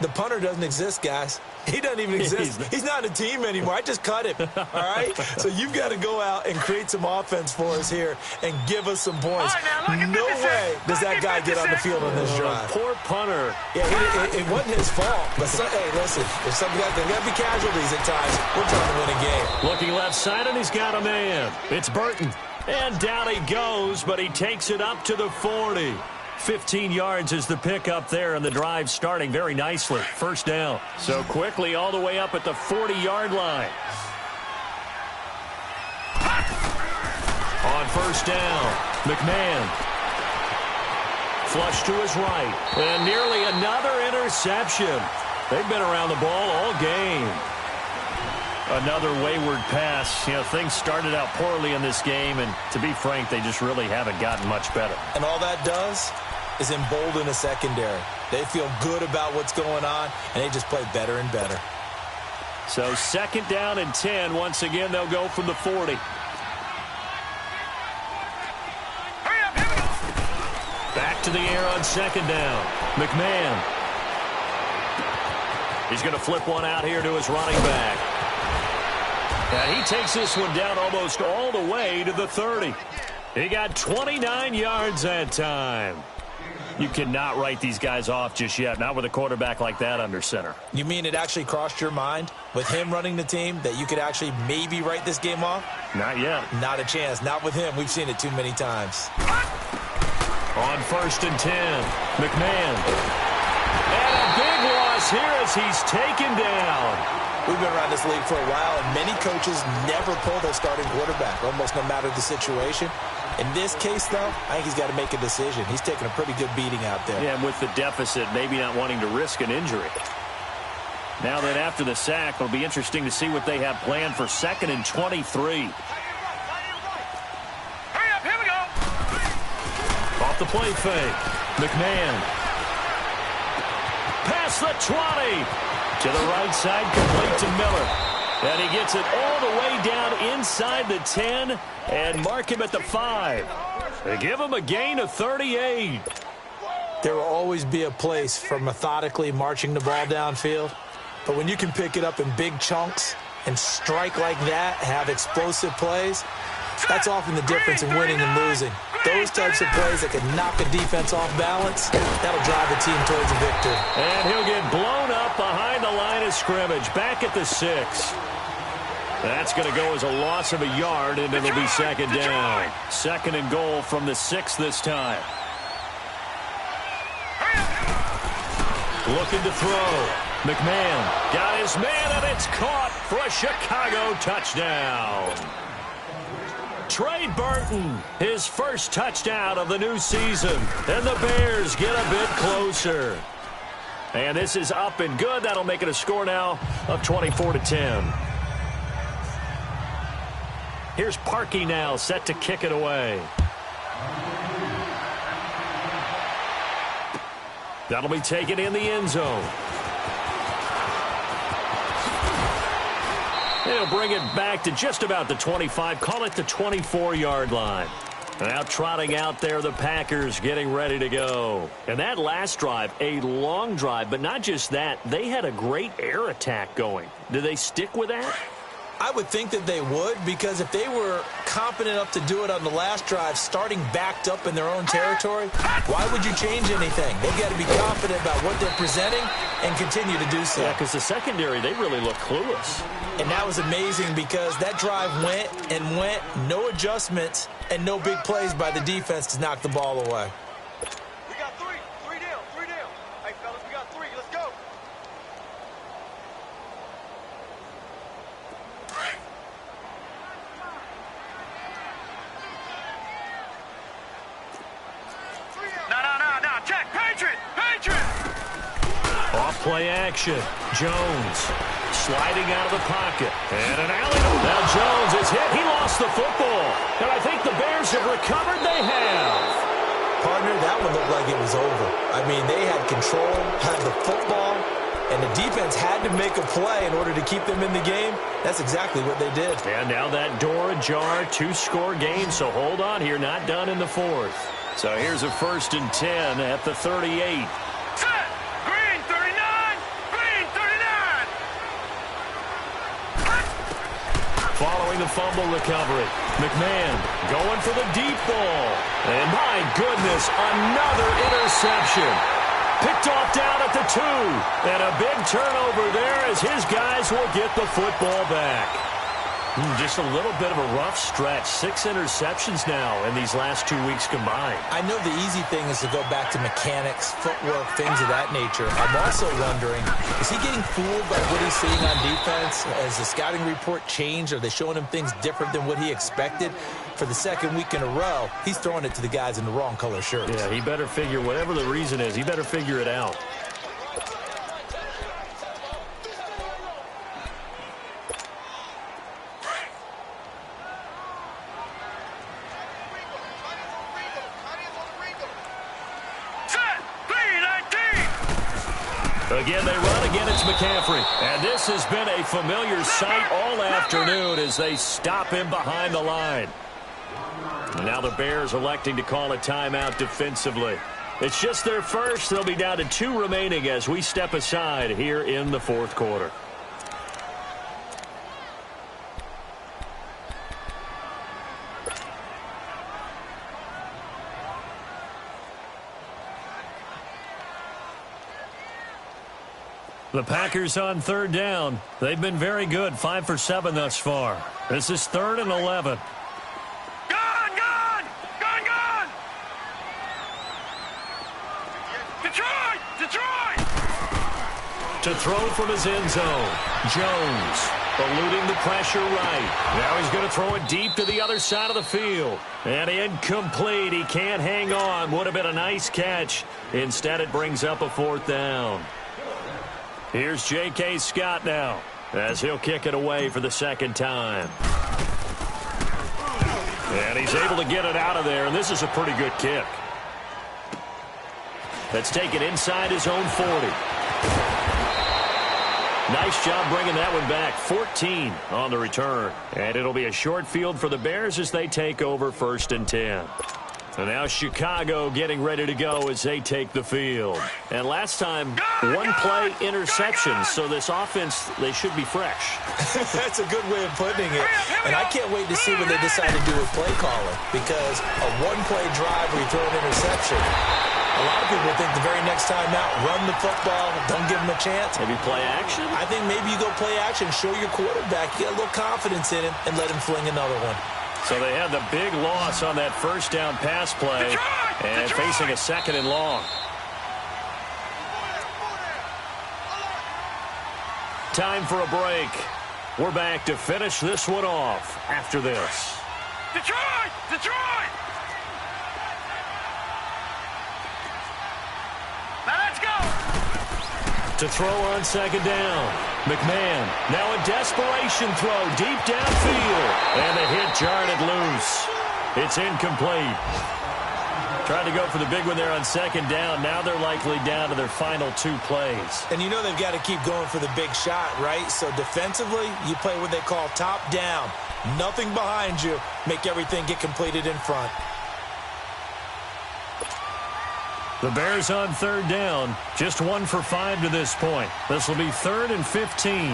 The punter doesn't exist, guys. He doesn't even exist. He's not a team anymore. I just cut him, all right? So you've got to go out and create some offense for us here and give us some points. Right, no way does that guy get on the field on this drive. Poor punter. Yeah, it wasn't his fault. But, hey, listen, if some guys, there's got to be casualties at times. We're trying to win a game. Looking left side, and he's got a man. It's Burton. And down he goes, but he takes it up to the 40. 15 yards is the pickup there, and the drive starting very nicely. 1st down. So quickly all the way up at the 40-yard line. On 1st down, McMahon. Flush to his right. And nearly another interception. They've been around the ball all game. Another wayward pass. Things started out poorly in this game, and to be frank, they just really haven't gotten much better. And all that does is embolden a secondary. They feel good about what's going on, and they just play better and better. So 2nd down and 10. Once again, they'll go from the 40. Back to the air on 2nd down. McMahon. He's going to flip one out here to his running back. And he takes this one down almost all the way to the 30. He got 29 yards that time. You cannot write these guys off just yet, not with a quarterback like that under center. You mean it actually crossed your mind with him running the team that you could actually maybe write this game off? Not yet. Not a chance. Not with him. We've seen it too many times. On 1st and 10, McMahon. And a big loss here as he's taken down. We've been around this league for a while, and many coaches never pull their starting quarterback, almost no matter the situation. In this case, though, I think he's got to make a decision. He's taking a pretty good beating out there. Yeah, and with the deficit, maybe not wanting to risk an injury. Now that after the sack, it'll be interesting to see what they have planned for 2nd and 23. Hurry up, here we go. Off the play fake. McMahon. Past the 20. To the right side, complete to Miller. And he gets it all the way down inside the 10 and mark him at the 5. They give him a gain of 38. There will always be a place for methodically marching the ball downfield. But when you can pick it up in big chunks and strike like that, have explosive plays, that's often the difference in winning and losing. Those types of plays that can knock a defense off balance, that'll drive the team towards a victory. And he'll get blown up behind the line of scrimmage, back at the 6. That's going to go as a loss of a yard, and it'll be second down. Second and goal from the 6 this time. Looking to throw. McMahon got his man, and it's caught for a Chicago touchdown. Trey Burton, his first touchdown of the new season, and the Bears get a bit closer. And this is up and good. That'll make it a score now of 24-10. Here's Parkey now, set to kick it away. That'll be taken in the end zone. He'll bring it back to just about the 25, call it the 24-yard line. Now trotting out there, the Packers getting ready to go. And that last drive, a long drive, but not just that, they had a great air attack going. Do they stick with that? I would think that they would, because if they were confident enough to do it on the last drive, starting backed up in their own territory, why would you change anything? They've got to be confident about what they're presenting and continue to do so. Yeah, because the secondary, they really look clueless. And that was amazing because that drive went and went, no adjustments, and no big plays by the defense to knock the ball away. We got three. Three down. Hey, fellas, we got 3. Let's go. No. Check. Patriot. Off play action. Jones sliding out of the pocket. And an alley-oop. Now Jones is hit. He lost the football. And I think the Bears have recovered. They have. Partner, that one looked like it was over. I mean, they had control, had the football, and the defense had to make a play in order to keep them in the game. That's exactly what they did. And now that door ajar, 2-score game. So hold on here. Not done in the 4th. So here's a 1st and 10 at the 38. Set. Green 39. Following the fumble recovery, McMahon going for the deep ball. And my goodness, another interception. Picked off down at the 2. And a big turnover there as his guys will get the football back. Just a little bit of a rough stretch. 6 interceptions now in these last 2 weeks combined. I know the easy thing is to go back to mechanics, footwork, things of that nature. I'm also wondering, is he getting fooled by what he's seeing on defense? Has the scouting report changed? Are they showing him things different than what he expected? For the second week in a row, he's throwing it to the guys in the wrong color shirts. Yeah, he better figure, whatever the reason is, he better figure it out. Again, they run. Again, it's McCaffrey. And this has been a familiar sight all afternoon as they stop him behind the line. And now the Bears electing to call a timeout defensively. It's just their first. They'll be down to 2 remaining as we step aside here in the 4th quarter. The Packers on 3rd down. They've been very good, 5 for 7 thus far. This is 3rd and 11. Gone! Detroit! To throw from his end zone. Jones eluding the pressure right. Now he's going to throw it deep to the other side of the field. And incomplete. He can't hang on. Would have been a nice catch. Instead, it brings up a 4th down. Here's J.K. Scott now as he'll kick it away for the 2nd time. And he's able to get it out of there, and this is a pretty good kick. That's taken inside his own 40. Nice job bringing that one back. 14 on the return. And it'll be a short field for the Bears as they take over 1st and 10. And now Chicago getting ready to go as they take the field. And last time, one-play interception. So this offense, they should be fresh. That's a good way of putting it. And I can't wait to see what they decide to do with play calling. Because a one-play drive where you throw an interception, a lot of people think the very next time out, run the football, don't give them a chance. Maybe play action? I think maybe you go play action, show your quarterback, get a little confidence in him, and let him fling another one. So they had the big loss on that first down pass play and facing a 2nd and long. Time for a break. We're back to finish this one off after this. Detroit! Detroit! Now let's go! To throw on 2nd down. McMahon now a desperation throw deep downfield. And the hit jarred it loose. It's incomplete. Trying to go for the big one there on 2nd down. Now they're likely down to their final 2 plays. And you know they've got to keep going for the big shot, right? So defensively, you play what they call top down. Nothing behind you. Make everything get completed in front. The Bears on 3rd down. Just 1 for 5 to this point. This will be 3rd and 15.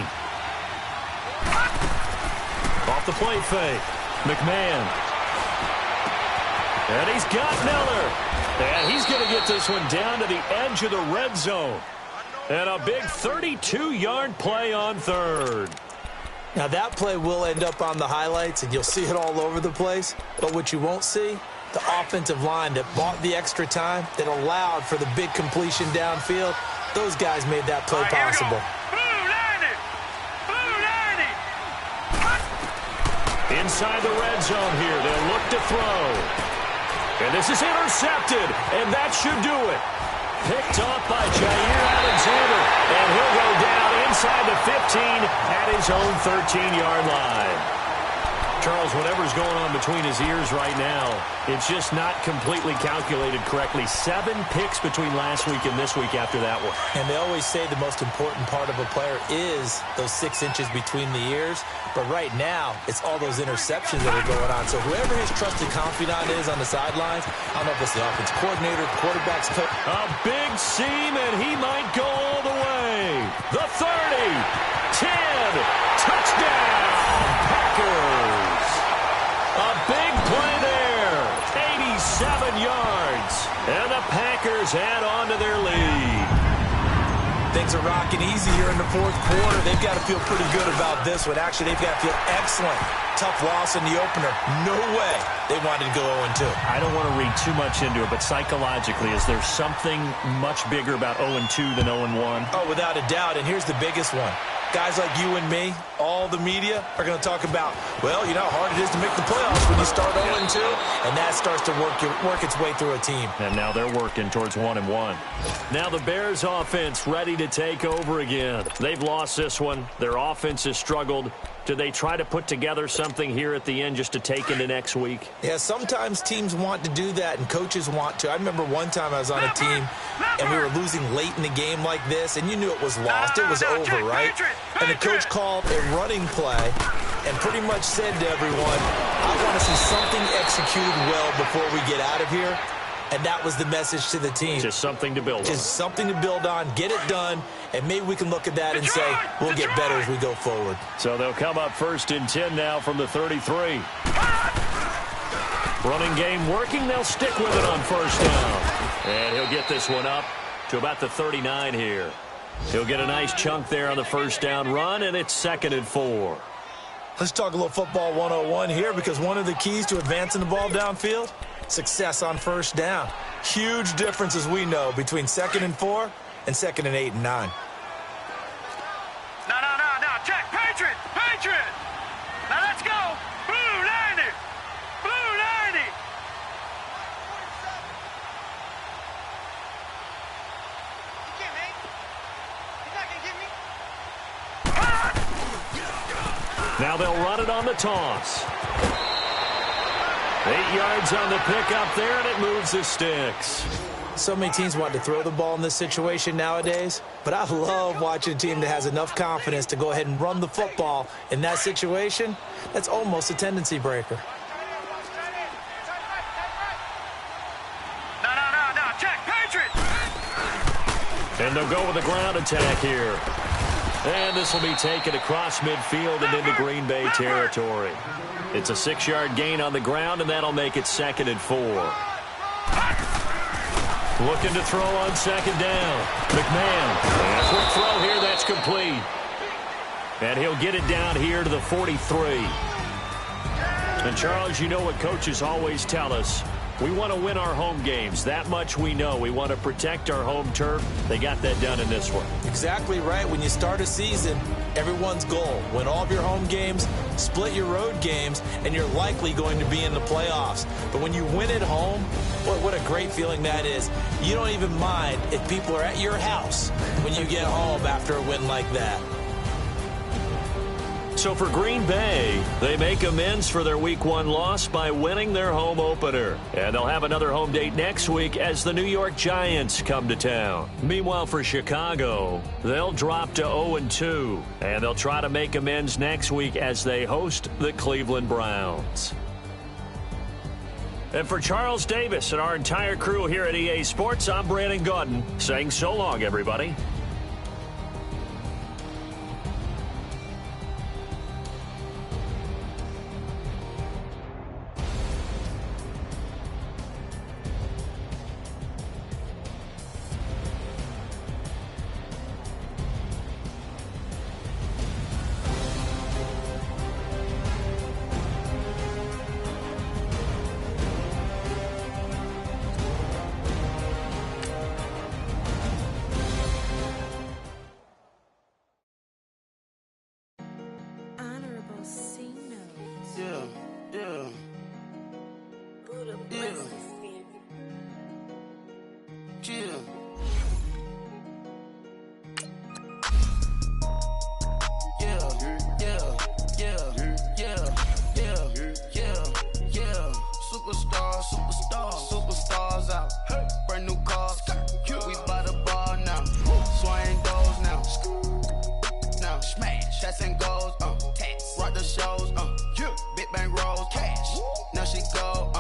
Off the play fake. McMahon. And he's got Miller. And he's going to get this one down to the edge of the red zone. And a big 32-yard play on 3rd. Now that play will end up on the highlights, and you'll see it all over the place. But what you won't see, the offensive line that bought the extra time, that allowed for the big completion downfield, those guys made that play possible. Inside the red zone here, they'll look to throw. And this is intercepted, and that should do it. Picked off by Jair Alexander, and he'll go down inside the 15 at his own 13-yard line. Charles, whatever's going on between his ears right now, it's just not completely calculated correctly. 7 picks between last week and this week after that one. And they always say the most important part of a player is those 6 inches between the ears. But right now, it's all those interceptions that are going on. So whoever his trusted confidant is on the sidelines, I don't know if it's the offensive coordinator, quarterback's coach. A big seam, and he might go all the way. The 30, 10, touchdown, Packers. A big play there, 87 yards, and the Packers add on to their lead. Things are rocking easy here in the 4th quarter. They've got to feel pretty good about this one. Actually, they've got to feel excellent. Tough loss in the opener. No way they wanted to go 0-2. I don't want to read too much into it, but psychologically, is there something much bigger about 0-2 than 0-1? Oh, without a doubt, and here's the biggest one. Guys like you and me, all the media, are going to talk about, well, you know how hard it is to make the playoffs when you start 0-2, and that starts to work its way through a team. And now they're working towards 1-1. Now the Bears offense ready to take over again. They've lost this one. Their offense has struggled. Do they try to put together something here at the end just to take into next week? Yeah, sometimes teams want to do that, and coaches want to. I remember one time I was on a team, and we were losing late in the game like this, and you knew it was lost. It was over, right? And the coach called a running play and pretty much said to everyone, I want to see something executed well before we get out of here. And that was the message to the team. Just something to build on. Just something to build on, get it done, and maybe we can look at that and say, we'll get better as we go forward. So they'll come up 1st and 10 now from the 33. Running game working. They'll stick with it on 1st down. And he'll get this one up to about the 39 here. He'll get a nice chunk there on the 1st down run, and it's 2nd and 4. Let's talk a little football 101 here, because one of the keys to advancing the ball downfield, success on 1st down. Huge difference, as we know, between 2nd and 4 and 2nd and 8 and 9. No, check, Patriot! Now let's go! Blue 90! Blue 90! Now they'll run it on the toss. 8 yards on the pickup there, and it moves the sticks. So many teams want to throw the ball in this situation nowadays, but I love watching a team that has enough confidence to go ahead and run the football in that situation. That's almost a tendency breaker. No, check, Patriots! And they'll go with the ground attack here. And this will be taken across midfield and into Green Bay territory. It's a 6-yard gain on the ground, and that'll make it 2nd and 4. Looking to throw on 2nd down. McMahon. And a quick throw here. That's complete. And he'll get it down here to the 43. And, Charles, you know what coaches always tell us. We want to win our home games. That much we know. We want to protect our home turf. They got that done in this one. Exactly right. When you start a season, everyone's goal: win all of your home games, split your road games, and you're likely going to be in the playoffs. But when you win at home, what a great feeling that is. You don't even mind if people are at your house when you get home after a win like that. So for Green Bay, they make amends for their Week 1 loss by winning their home opener. And they'll have another home date next week as the New York Giants come to town. Meanwhile, for Chicago, they'll drop to 0-2. And they'll try to make amends next week as they host the Cleveland Browns. And for Charles Davis and our entire crew here at EA Sports, I'm Brandon Gaudin saying so long, everybody. Superstars out. Brand new cars. We by the bar now. Swing doors now. Now smash. Shots and goals. Rock the shows. Big bang rolls. Cash. Now she go.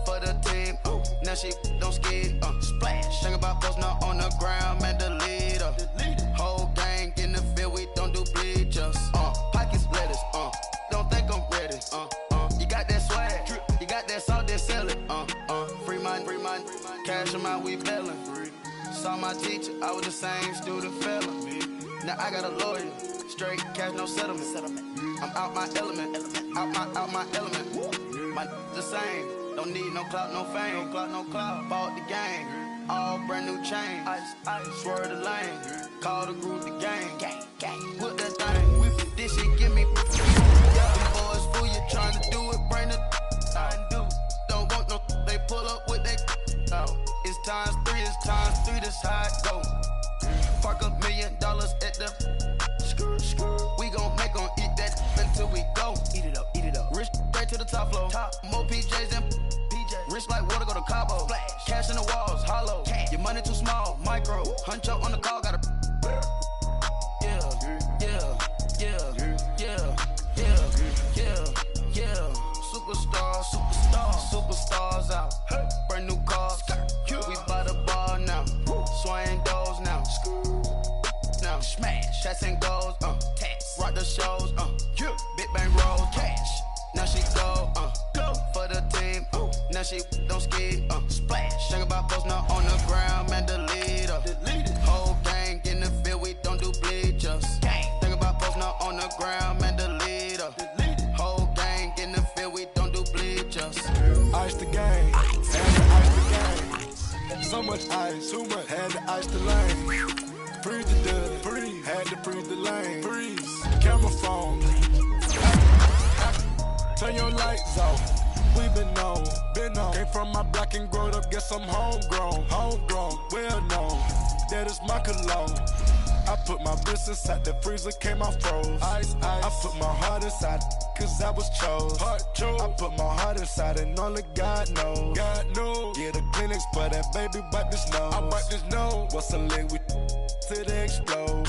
For the team. Now she don't skid. Splash. Think about post now on the ground. Man, the leader. Whole gang in the field. We don't do bleachers. Pockets lettuce. Don't think I'm ready. You got that swag. You got that salt, that sell it. Free mind. Cash amount, we bailin'. Saw my teacher, I was the same student fella. Now I got a lawyer. Straight cash, no settlement. I'm out my element. Out my element. My the same. Don't need no clout, no fame. No clout. Bought the game. All brand new chain. Ice. Swerve the lane. Call the group the gang. Put that thing. This shit give me. Them boys fool you trying to do it. Bring the don't want no. They pull up with that. It's times 3. This how it go. Park $1 million at the. We gon' make 'em eat that until we go. Eat it up. Rich straight to the top floor. More PJs than PJs. Rich like water, go to Cabo. Flash. Cash in the walls, hollow. Cash. Your money too small, micro. Huncho on the call, gotta. Superstars out. Brand new cars. We by the bar now. Swing doors now. Now smash. Shots and goals. Rock the shows. Big bang rolls. Cash. Now she go. For the team. Now she don't skid. Splash. Think about post now on the ground. Man, the leader. Whole gang in the field. We don't do bleachers. Think about post now on the ground. Man, the leader. Whole gang in the field. We don't do bleachers. Ice the game, had to ice the game. So much ice, too much, had to ice the lane. Freeze the dud, freeze, had to freeze the lane. Freeze, camera phone. Turn your lights off. We been on. Came from my block and growed up, guess I'm homegrown, well known. That is my cologne. I put my wrist inside the freezer, came out froze. Ice. I put my heart inside, cause I was chose. I Put my heart inside and only God knows. Yeah, the clinics, but that baby wipe this nose. I wipe this nose. What's a leg with till they explode?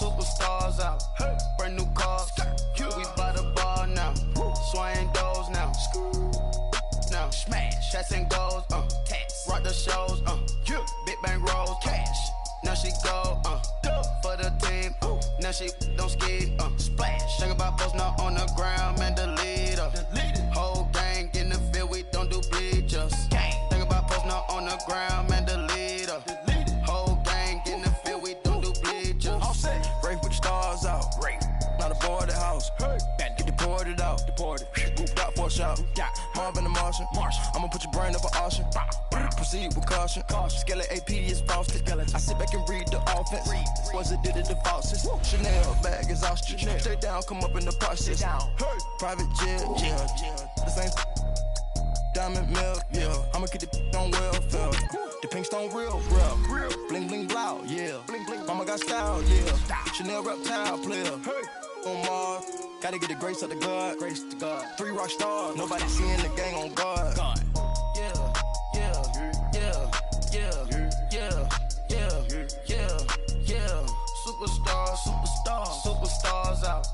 Superstars out. Brand new cars. We by the bar now. Swaying doors now. Now smash. Shots and goals. Rock the shows. Big bang rolls. Cash. Now she go. For the team. Now she don't ski. Splash. Think about post now on the ground. Man, the leader. Whole gang in the field. We don't do bleachers. Think about post now on the ground. Man, the leader. Whole gang in the field. We don't do bleachers. All set. Rafe with the stars out. Not aboard the house. Get deported out. Moved out for a shot. Marvin the Martian. I'ma put your brain up for auction. Proceed with caution. Skeleton AP is frosted. I sit back and read the offense. Was it did it the faucets? Chanel bag is ostrich. Stay down, come up in the process. Private jet, this ain't diamond milk, I'ma get the on welfare. The pink stone real. Bling bling blow, Mama got style, Chanel reptile player. On Mars, gotta get the grace of the God. 3 rock stars, nobody seeing the gang on guard. Superstars out.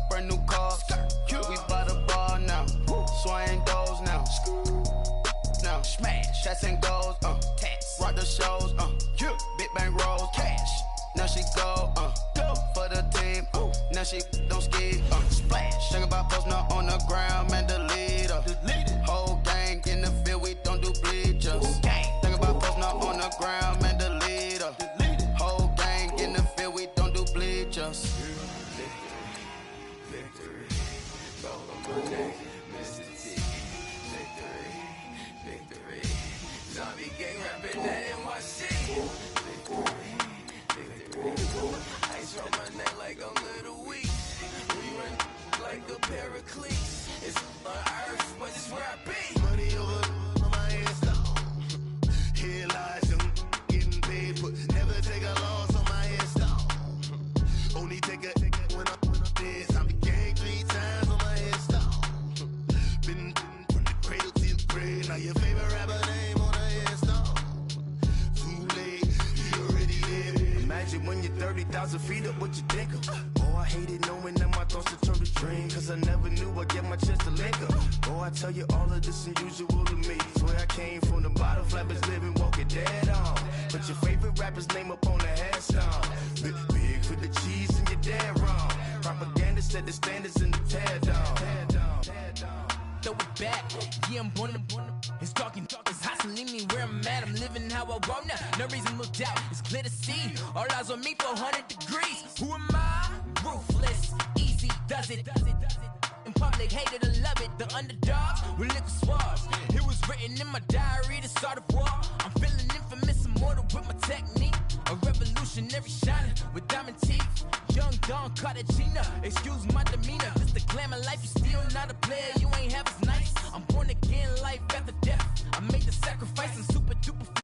Brand new cars. We by the bar now. Swaying doors now. Now smash. Shots and goals. Rock the shows. Big bang rolls. Cash. Now she go. For the team. Now she don't ski. Splash. Think about post now on the ground. Man, the leader. Whole gang in the field. We don't do bleachers. Think about post now on the ground. Man, the leader. Whole gang in the field. We don't do bleachers. Victory. Gold on my neck. Mr. T. Victory. Zombie gang rapping that NYC. Victory. Ice on my neck like a little weak. We run like a pair of cleats. It's on earth, but it's where I be. Money over on my headstone. Here lies them getting paid for. Never take a loss on my headstone. Only take a when I'm dead. I'm the gang 3 times on my headstone. Been from the cradle to the grave. Now your favorite rapper name on a headstone. Too late, he already dead. Imagine when you're 30,000 feet up, what you think of? Oh, I hated knowing that my thoughts would turn to dream. Cause I never knew I'd get my chance to link up. Oh, I tell you all of this unusual to me. Swear I came from the bottom, flappers living, walking dead on. Put your favorite rapper's name up on the headstone. Big for the cheese and you're dead wrong. Propaganda set the standards in the tear down. Throw it back, I'm born. It's talking, it's hustling me where I'm at. I'm living how I want now. No reason to look doubt, it's clear to see. All eyes on me for 100 degrees. Who am I? Ruthless, easy does it. In public, hated to love it. The underdogs with liquid swords. It was written in my diary to start a war. I'm feeling infamous, immortal with my technique. A revolutionary shining with diamond teeth. Young Don Cartagena, excuse my demeanor. This the glamour life, you still not a player. You ain't half as nice. I'm born again, life after death. I made the sacrifice and super duper.